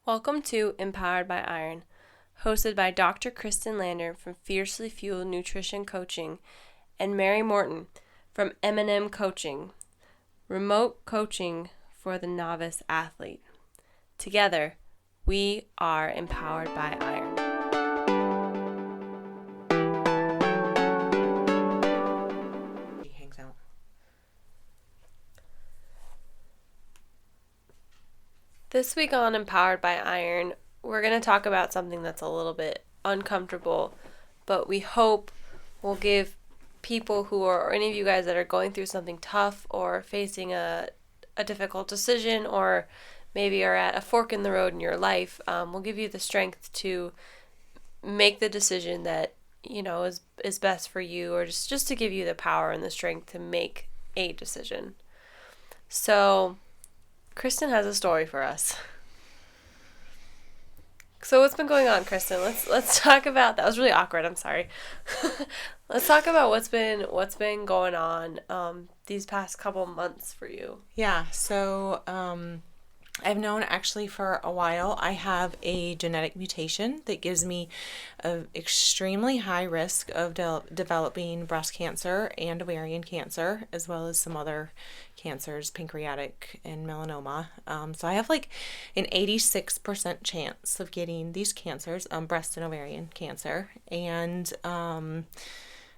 Welcome to Empowered by Iron, hosted by Dr. Kristen Lander from Fiercely Fueled Nutrition Coaching and Mary Morton from M&M Coaching, remote coaching for the novice athlete. Together, we are empowered by iron. He hangs out. This week on Empowered by Iron, we're going to talk about something that's a little bit uncomfortable, but we hope will give people who are, or any of you guys that are going through something tough or facing a difficult decision, or maybe are at a fork in the road in your life, will give you the strength to make the decision that, you know, is best for you, or just to give you the power and the strength to make a decision. So Kristen has a story for us. So what's been going on, Kristen? Let's talk about that. Was really awkward. I'm sorry. Let's talk about what's been going on these past couple months for you. Yeah, so I've known actually for a while I have a genetic mutation that gives me an extremely high risk of developing breast cancer and ovarian cancer, as well as some other cancers, pancreatic and melanoma. So I have like an 86% chance of getting these cancers, breast and ovarian cancer. And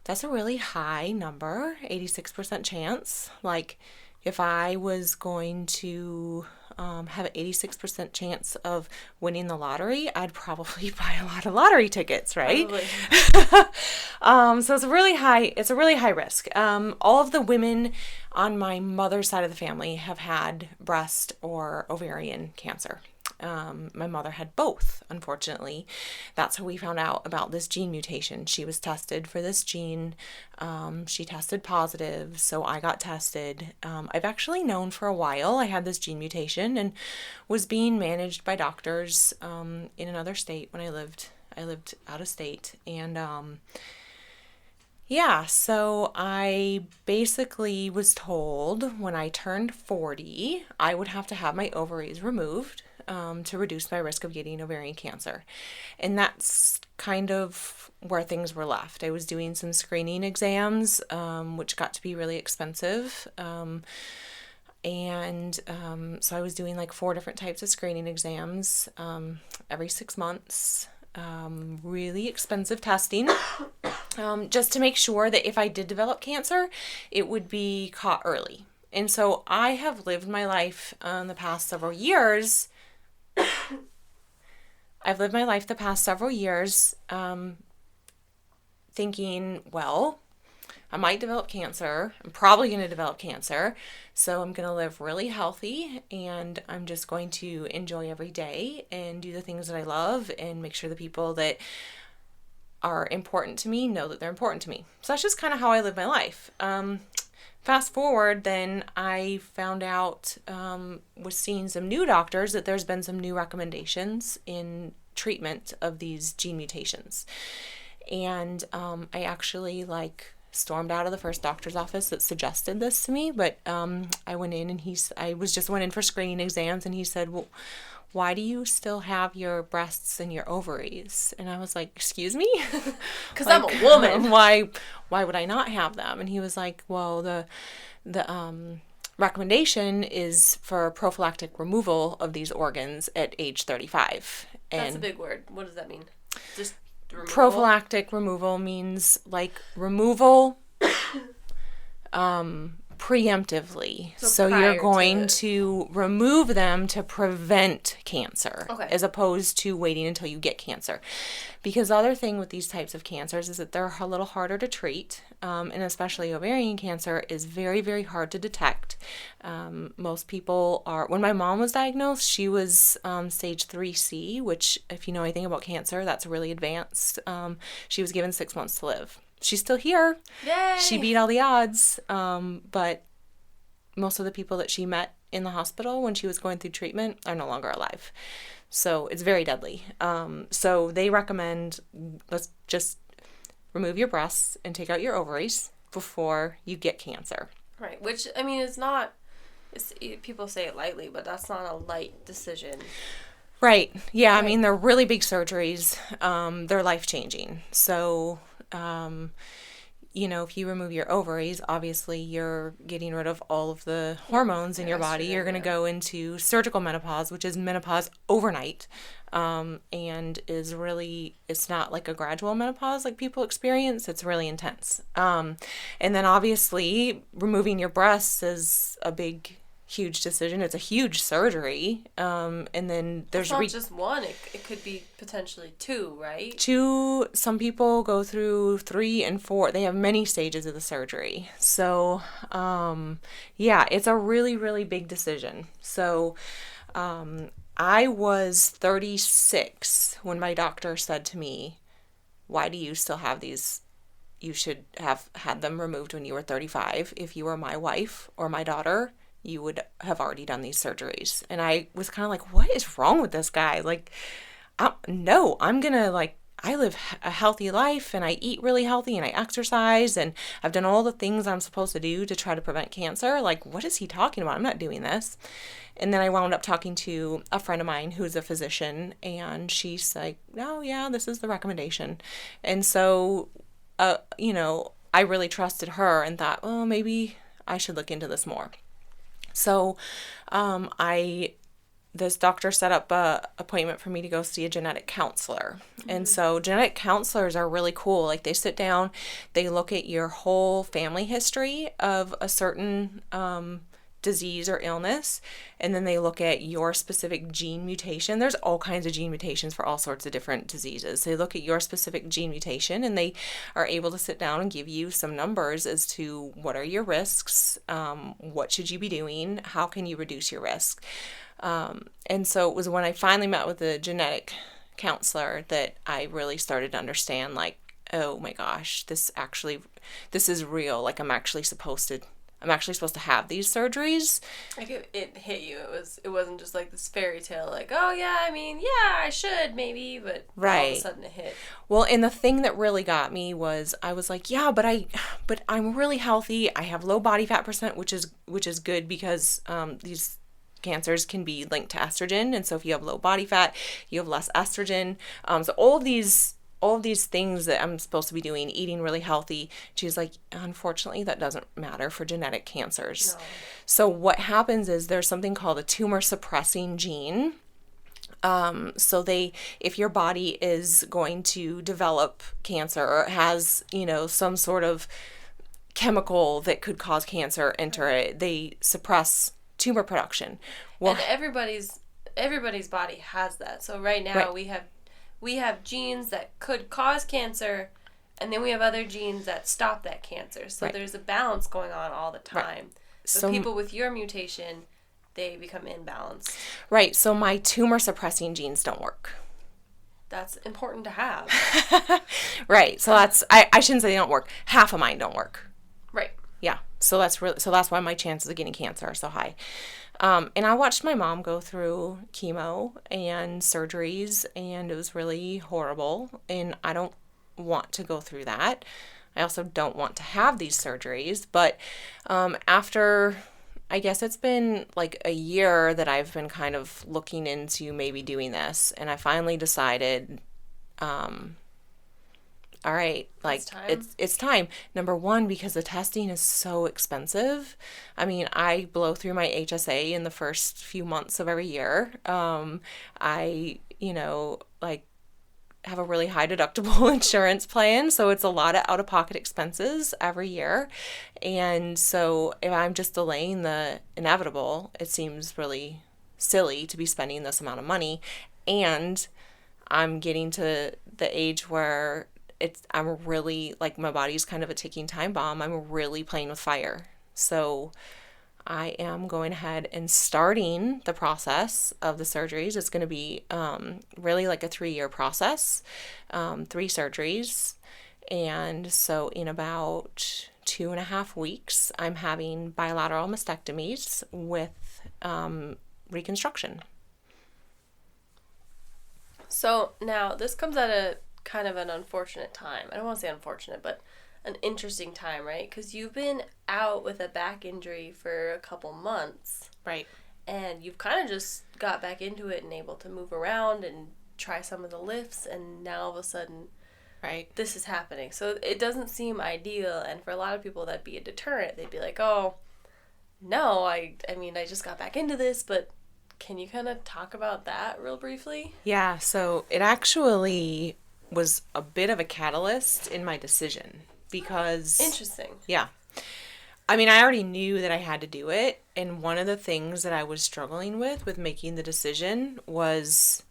that's a really high number, 86% chance. Like if I was going to have an 86% chance of winning the lottery, I'd probably buy a lot of lottery tickets, right? So it's a really high risk. All of the women on my mother's side of the family have had breast or ovarian cancer. My mother had both, unfortunately. That's how we found out about this gene mutation. She was tested for this gene. She tested positive, so I got tested. I've actually known for a while I had this gene mutation and was being managed by doctors in another state when I lived out of state. And so I basically was told when I turned 40, I would have to have my ovaries removed to reduce my risk of getting ovarian cancer. And that's kind of where things were left. I was doing some screening exams, which got to be really expensive. So I was doing like 4 different types of screening exams every 6 months. Really expensive testing, just to make sure that if I did develop cancer, it would be caught early. And so I have lived my life the past several years. Thinking, well, I might develop cancer. I'm probably going to develop cancer. So I'm going to live really healthy, and I'm just going to enjoy every day and do the things that I love and make sure the people that are important to me know that they're important to me. So that's just kind of how I live my life. Fast forward, then I found out, was seeing some new doctors, that there's been some new recommendations in treatment of these gene mutations. And I actually stormed out of the first doctor's office that suggested this to me, but I went in and I went in for screening exams, and he said, well, why do you still have your breasts and your ovaries? And I was like, excuse me? Because I'm a woman. Why would I not have them? And he was like, well, the recommendation is for prophylactic removal of these organs at age 35. And that's a big word. What does that mean? Just removal? Prophylactic removal means removal preemptively. So you're going to remove them to prevent cancer, as opposed to waiting until you get cancer. Because the other thing with these types of cancers is that they're a little harder to treat, and especially ovarian cancer is very, very hard to detect. Most people when my mom was diagnosed, she was stage 3C, which, if you know anything about cancer, that's really advanced. She was given 6 months to live. She's still here. Yay! She beat all the odds, but most of the people that she met in the hospital when she was going through treatment are no longer alive. So it's very deadly. So they recommend, let's just remove your breasts and take out your ovaries before you get cancer. Right, which, I mean, people say it lightly, but that's not a light decision. Right. Yeah. I Right. mean, they're really big surgeries. They're life changing. So, if you remove your ovaries, obviously you're getting rid of all of the hormones in your body. You're going to go into surgical menopause, which is menopause overnight, and it's not like a gradual menopause like people experience. It's really intense. And then obviously removing your breasts is a big, huge decision. It's a huge surgery. And then It's not just one. It could be potentially two, right? some people go through 3 and 4. They have many stages of the surgery. So, yeah, it's a really, really big decision. So, I was 36 when my doctor said to me, why do you still have these? You should have had them removed when you were 35. If you were my wife or my daughter, you would have already done these surgeries. And I was kind of like, what is wrong with this guy? Like, no, I'm going to I live a healthy life and I eat really healthy and I exercise and I've done all the things I'm supposed to do to try to prevent cancer. Like, what is he talking about? I'm not doing this. And then I wound up talking to a friend of mine who's a physician, and she's like, oh, yeah, this is the recommendation. And so, I really trusted her and thought, well, maybe I should look into this more. So, this doctor set up a appointment for me to go see a genetic counselor. Mm-hmm. And so genetic counselors are really cool. Like, they sit down, they look at your whole family history of a certain disease or illness, and then they look at your specific gene mutation. There's all kinds of gene mutations for all sorts of different diseases. They look at your specific gene mutation and they are able to sit down and give you some numbers as to what are your risks, what should you be doing, how can you reduce your risk. And so it was when I finally met with a genetic counselor that I really started to understand, like, oh my gosh, this is real. Like, I'm actually supposed to have these surgeries. Like, it hit you. It wasn't just like this fairy tale, like, oh yeah, I mean, yeah, I should maybe, but right. All of a sudden it hit. Well, and the thing that really got me was I was like, yeah, but I'm really healthy. I have low body fat percent, which is good because these cancers can be linked to estrogen, and so if you have low body fat, you have less estrogen. So all of these things that I'm supposed to be doing, eating really healthy, she's like, unfortunately, that doesn't matter for genetic cancers. No. So what happens is there's something called a tumor suppressing gene. So if your body is going to develop cancer or has, some sort of chemical that could cause cancer enter it, they suppress tumor production. Well, and everybody's body has that. So right now we have genes that could cause cancer, and then we have other genes that stop that cancer. So there's a balance going on all the time. Right. So people with your mutation, they become imbalanced. Right. So my tumor suppressing genes don't work. That's important to have. Right. So I shouldn't say they don't work. Half of mine don't work. Right. Yeah. So that's why my chances of getting cancer are so high. And I watched my mom go through chemo and surgeries, and it was really horrible. And I don't want to go through that. I also don't want to have these surgeries. But after, I guess it's been like a year that I've been kind of looking into maybe doing this, and I finally decided, all right, like, it's time. Number one, because the testing is so expensive. I mean, I blow through my HSA in the first few months of every year. I have a really high deductible insurance plan, so it's a lot of out-of-pocket expenses every year. And so if I'm just delaying the inevitable, it seems really silly to be spending this amount of money. And I'm getting to the age where I'm really, like, my body's kind of a ticking time bomb. I'm really playing with fire. So I am going ahead and starting the process of the surgeries. It's going to be really like a 3-year process, 3 surgeries. And so in about 2.5 weeks, I'm having bilateral mastectomies with reconstruction. So now this comes at a kind of an unfortunate time. I don't want to say unfortunate, but an interesting time, right? Because you've been out with a back injury for a couple months. Right. and you've kind of just got back into it and able to move around and try some of the lifts, and now all of a sudden Right. this is happening. So it doesn't seem ideal, and for a lot of people that'd be a deterrent. They'd be like, oh, no, I mean, I just got back into this, but can you kind of talk about that real briefly? Yeah, so it actually was a bit of a catalyst in my decision because... Interesting. Yeah. I mean, I already knew that I had to do it, and one of the things that I was struggling with making the decision was,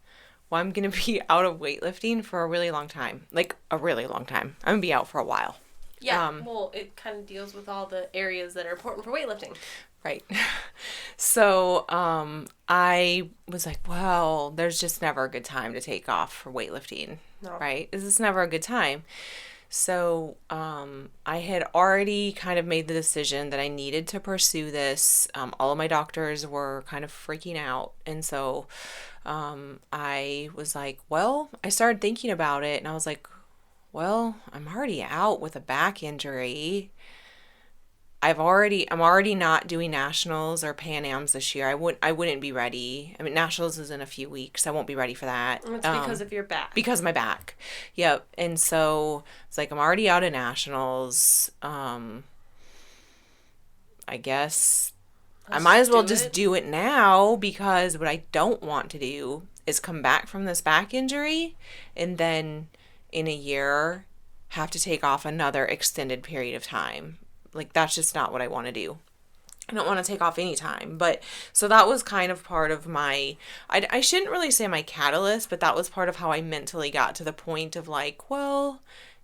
well, I'm going to be out of weightlifting for a really long time. Like, a really long time. I'm going to be out for a while. Yeah, well, it kind of deals with all the areas that are important for weightlifting. Right. So, I was like, well, there's just never a good time to take off for weightlifting. No. Right? This is never a good time. So, I had already kind of made the decision that I needed to pursue this. All of my doctors were kind of freaking out. And so, I was like, well, I started thinking about it, and I was like, well, I'm already out with a back injury. I'm already not doing nationals or Pan Ams this year. I wouldn't be ready. I mean, nationals is in a few weeks. I won't be ready for that. It's because of your back. Because of my back. Yep. And so it's like I'm already out of nationals. I guess I might as well just do it now, because what I don't want to do is come back from this back injury and then in a year have to take off another extended period of time. Like, that's just not what I want to do. I don't want to take off any time. But so that was kind of part of my, I shouldn't really say my catalyst, but that was part of how I mentally got to the point of like, well,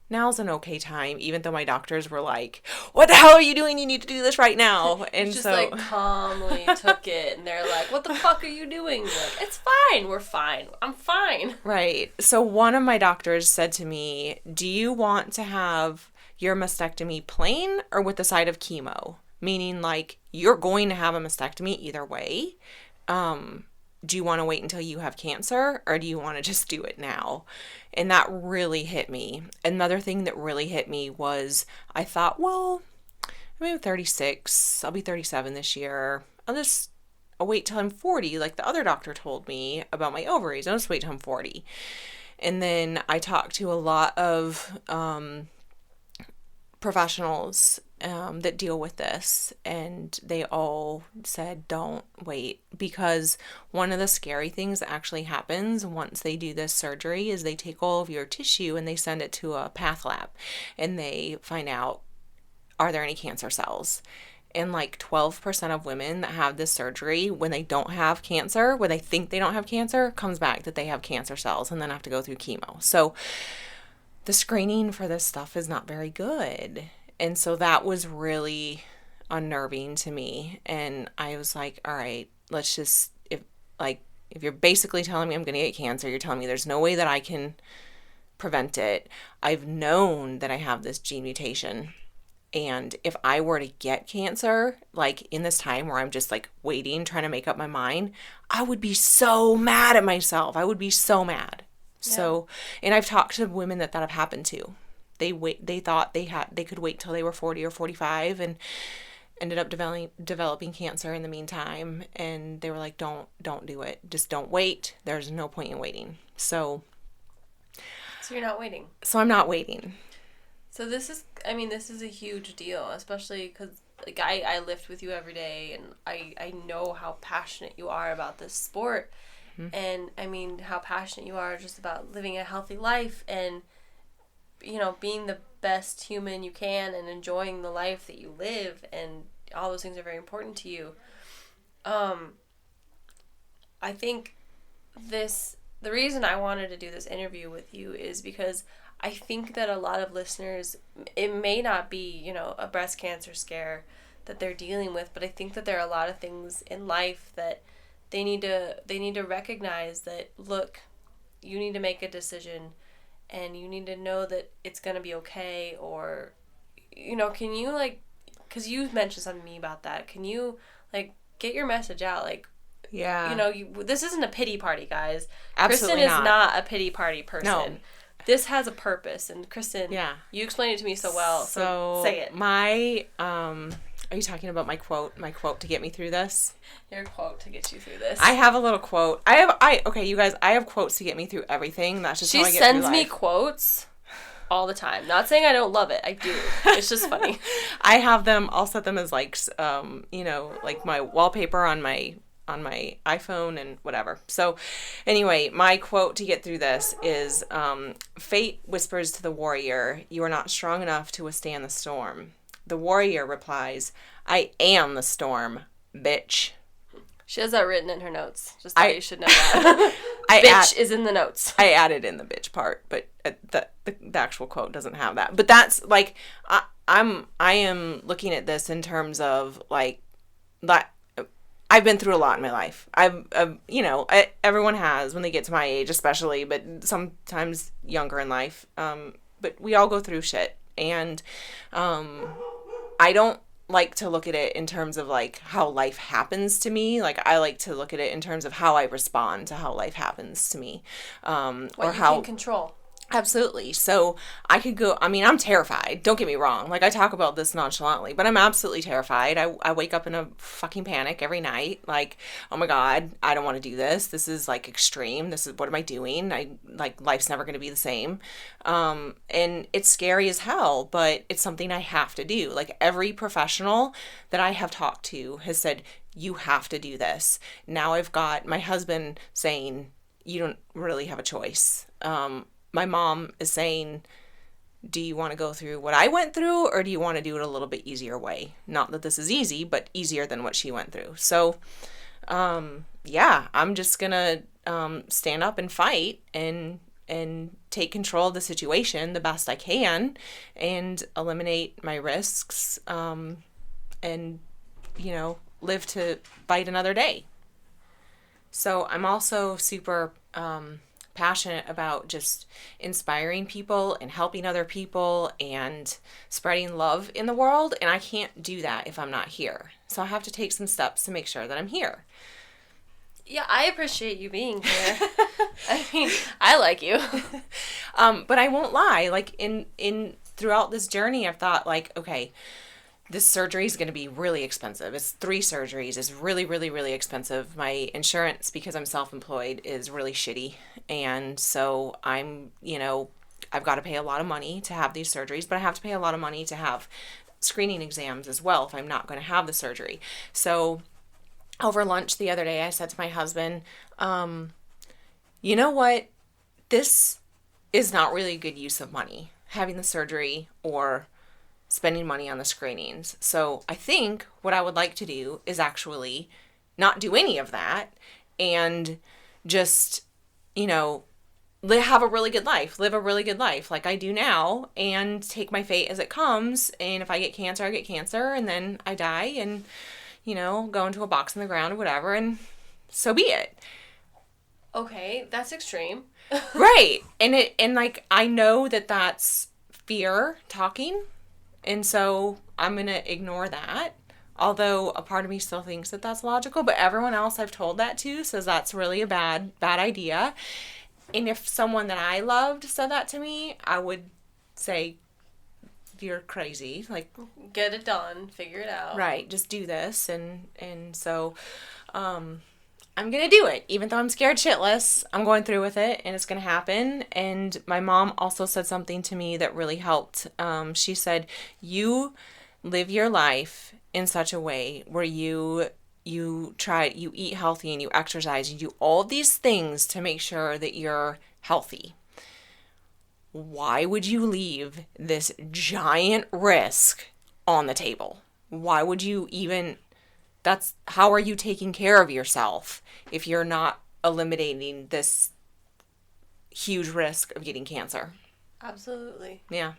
now's an okay time, even though my doctors were like, what the hell are you doing? You need to do this right now. And you just so like calmly took it, and they're like, what the fuck are you doing? You're like, it's fine. We're fine. I'm fine. Right. So one of my doctors said to me, do you want to have your mastectomy plain or with the side of chemo? Meaning, like, you're going to have a mastectomy either way. Do you want to wait until you have cancer, or do you want to just do it now? And that really hit me. Another thing that really hit me was I thought, well, I'm 36. I'll be 37 this year. I'll wait till I'm 40, like the other doctor told me about my ovaries. I'll just wait till I'm 40. And then I talked to a lot of professionals that deal with this, and they all said don't wait, because one of the scary things that actually happens once they do this surgery is they take all of your tissue and they send it to a path lab, and they find out, are there any cancer cells? And like 12% of women that have this surgery, when they don't have cancer, when they think they don't have cancer, comes back that they have cancer cells and then have to go through chemo. So the screening for this stuff is not very good. And so that was really unnerving to me. And I was like, all right, let's just, if you're basically telling me I'm going to get cancer, you're telling me there's no way that I can prevent it. I've known that I have this gene mutation. And if I were to get cancer, like in this time where I'm just like waiting, trying to make up my mind, I would be so mad at myself. I would be so mad. Yeah. So, and I've talked to women that have happened to. They thought they could wait till they were 40 or 45 and ended up developing cancer in the meantime. And they were like, don't do it. Just don't wait. There's no point in waiting. So you're not waiting. So I'm not waiting. So this is a huge deal, especially because like I lift with you every day, and I know how passionate you are about this sport. Mm-hmm. And I mean how passionate you are just about living a healthy life and, you know, being the best human you can and enjoying the life that you live, and all those things are very important to you. I think the reason I wanted to do this interview with you is because I think that a lot of listeners, it may not be, you know, a breast cancer scare that they're dealing with, but I think that there are a lot of things in life that they need to recognize that, look, you need to make a decision and you need to know that it's going to be okay. Or, you know, can you, like, because you mentioned something to me about that, can you, like, get your message out? Like, yeah, you know, this isn't a pity party, guys. Absolutely Kristen is not a pity party person. No. This has a purpose, and Kristen, yeah, you explained it to me so well. So say it. My, Are you talking about my quote? My quote to get me through this? Your quote to get you through this. I have a little quote. Okay, you guys, I have quotes to get me through everything. That's just how I get through life. She sends me quotes all the time. Not saying I don't love it. I do. It's just funny. I have them. I'll set them as like, like my wallpaper on my iPhone and whatever. So anyway, my quote to get through this is, fate whispers to the warrior, you are not strong enough to withstand the storm. The warrior replies, I am the storm, bitch. She has that written in her notes. Just thought you should know that. Is in the notes. I added in the bitch part, but the actual quote doesn't have that. But that's like, I am looking at this in terms of like that. I've been through a lot in my life. Everyone has when they get to my age, especially, but sometimes younger in life. But we all go through shit, and I don't like to look at it in terms of like how life happens to me. Like I like to look at it in terms of how I respond to how life happens to me, what you can control. Absolutely. So I could go, I'm terrified. Don't get me wrong. Like I talk about this nonchalantly, but I'm absolutely terrified. I wake up in a fucking panic every night. Like, oh my God, I don't want to do this. This is like extreme. What am I doing? Life's never going to be the same. And it's scary as hell, but it's something I have to do. Like every professional that I have talked to has said, you have to do this. Now I've got my husband saying, you don't really have a choice. My mom is saying, do you want to go through what I went through, or do you want to do it a little bit easier way? Not that this is easy, but easier than what she went through. So, I'm just going to stand up and fight and take control of the situation the best I can and eliminate my risks and, live to fight another day. So I'm also super passionate about just inspiring people and helping other people and spreading love in the world, and I can't do that if I'm not here. So I have to take some steps to make sure that I'm here. Yeah, I appreciate you being here. I mean, I like you. But I won't lie, like in throughout this journey I've thought like, okay, this surgery is going to be really expensive. It's 3 surgeries. It's really, really, really expensive. My insurance, because I'm self-employed, is really shitty. And so I've got to pay a lot of money to have these surgeries, but I have to pay a lot of money to have screening exams as well if I'm not going to have the surgery. So over lunch the other day, I said to my husband, you know what? This is not really a good use of money, having the surgery or spending money on the screenings. So I think what I would like to do is actually not do any of that and just, have a really good life, live a really good life like I do now, and take my fate as it comes. And if I get cancer, I get cancer, and then I die and, go into a box in the ground or whatever, and so be it. Okay, that's extreme. Right. And I know that that's fear talking. And so I'm going to ignore that. Although a part of me still thinks that that's logical, but everyone else I've told that to says that's really a bad idea. And if someone that I loved said that to me, I would say, you're crazy. Like, get it done, figure it out. Right, just do this. And so I'm going to do it. Even though I'm scared shitless, I'm going through with it, and it's going to happen. And my mom also said something to me that really helped. She said, you live your life in such a way where you eat healthy and you exercise, you do all these things to make sure that you're healthy. Why would you leave this giant risk on the table? Why would you even... how are you taking care of yourself if you're not eliminating this huge risk of getting cancer? Absolutely. Yeah.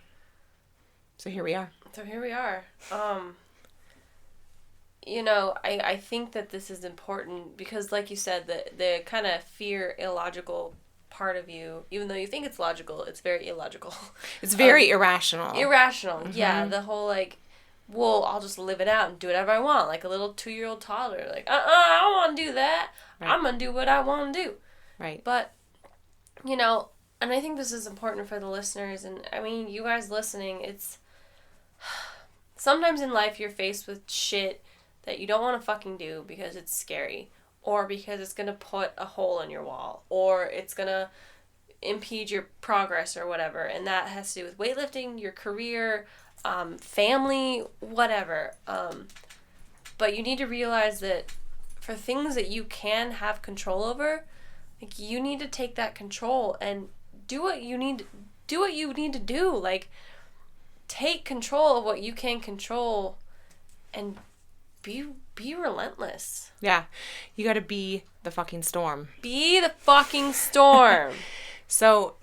So here we are. I think that this is important because, like you said, the kind of fear, illogical part of you, even though you think it's logical, it's very illogical. It's very irrational. Mm-hmm. Yeah. The whole, well, I'll just live it out and do whatever I want, like a little 2-year-old toddler. Like, I don't want to do that. Right. I'm going to do what I want to do. Right. But, and I think this is important for the listeners, and, I mean, you guys listening, sometimes in life you're faced with shit that you don't want to fucking do because it's scary, or because it's going to put a hole in your wall, or it's going to impede your progress or whatever. And that has to do with weightlifting, your career, family, whatever. But you need to realize that for things that you can have control over, like, you need to take that control and do what you need to do. Like, take control of what you can control and be relentless. Yeah. You got to be the fucking storm. Be the fucking storm. So,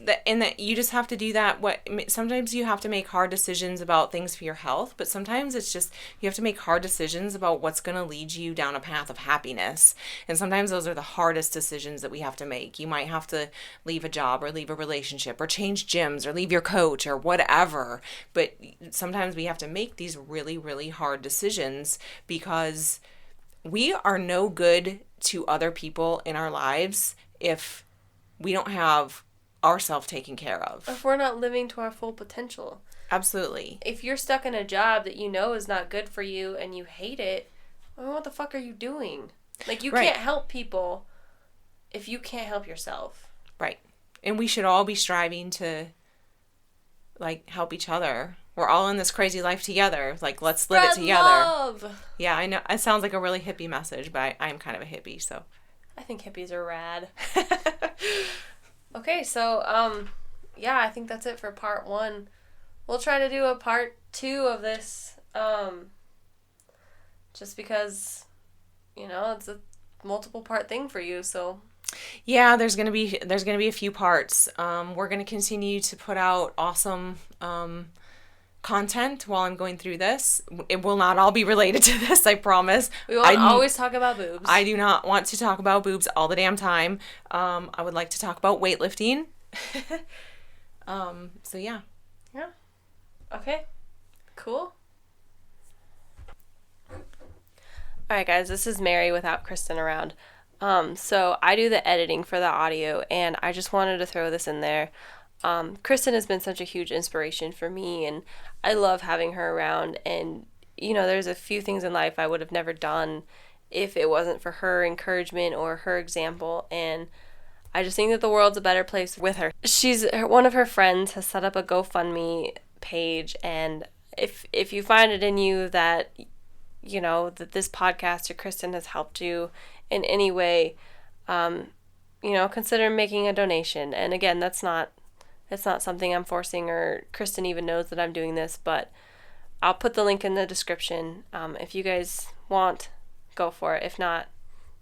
you just have to do that. Sometimes you have to make hard decisions about things for your health, but sometimes it's just, you have to make hard decisions about what's going to lead you down a path of happiness. And sometimes those are the hardest decisions that we have to make. You might have to leave a job or leave a relationship or change gyms or leave your coach or whatever. But sometimes we have to make these really, really hard decisions because we are no good to other people in our lives if we don't have ourselves taken care of. If we're not living to our full potential. Absolutely. If you're stuck in a job that you know is not good for you and you hate it, well, what the fuck are you doing? Like, you can't help people if you can't help yourself. Right. And we should all be striving to, like, help each other. We're all in this crazy life together. Like, let's live it together. Love. Yeah, I know. It sounds like a really hippie message, but I'm kind of a hippie, so. I think hippies are rad. Okay, so, yeah, I think that's it for part 1. We'll try to do a part 2 of this, just because, it's a multiple part thing for you, so. Yeah, there's gonna be a few parts. We're gonna continue to put out awesome, content while I'm going through this. It will not all be related to this, I promise. We won't always talk about boobs. I do not want to talk about boobs all the damn time. I would like to talk about weightlifting. So yeah. Yeah. Okay. Cool. Alright guys, this is Mary without Kristen around. So I do the editing for the audio, and I just wanted to throw this in there. Kristen has been such a huge inspiration for me, and I love having her around. And, there's a few things in life I would have never done if it wasn't for her encouragement or her example. And I just think that the world's a better place with her. One of her friends has set up a GoFundMe page, and if you find it in you that, that this podcast or Kristen has helped you in any way, consider making a donation. And again, it's not something I'm forcing, or Kristen even knows that I'm doing this, but I'll put the link in the description. If you guys want, go for it. If not,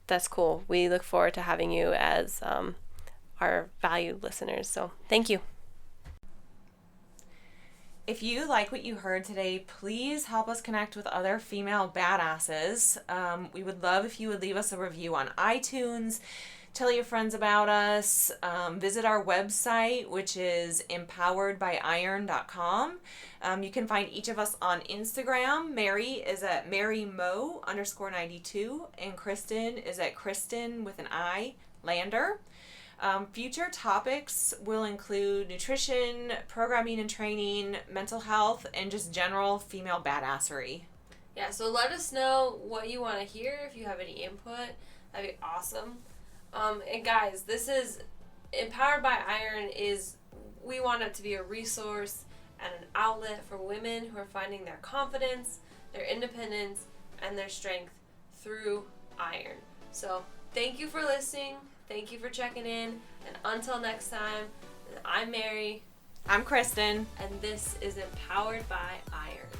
that's cool. We look forward to having you as our valued listeners. So thank you. If you like what you heard today, please help us connect with other female badasses. We would love if you would leave us a review on iTunes. Tell your friends about us. Visit our website, which is empoweredbyiron.com. You can find each of us on Instagram. Mary is at MaryMo_92, and Kristen is at Kristen with an I, Lander. Future topics will include nutrition, programming and training, mental health, and just general female badassery. Yeah, so let us know what you want to hear. If you have any input, that'd be awesome. And guys, this is Empowered by Iron. We want it to be a resource and an outlet for women who are finding their confidence, their independence, and their strength through iron. So thank you for listening. Thank you for checking in. And until next time, I'm Mary. I'm Kristen. And this is Empowered by Iron.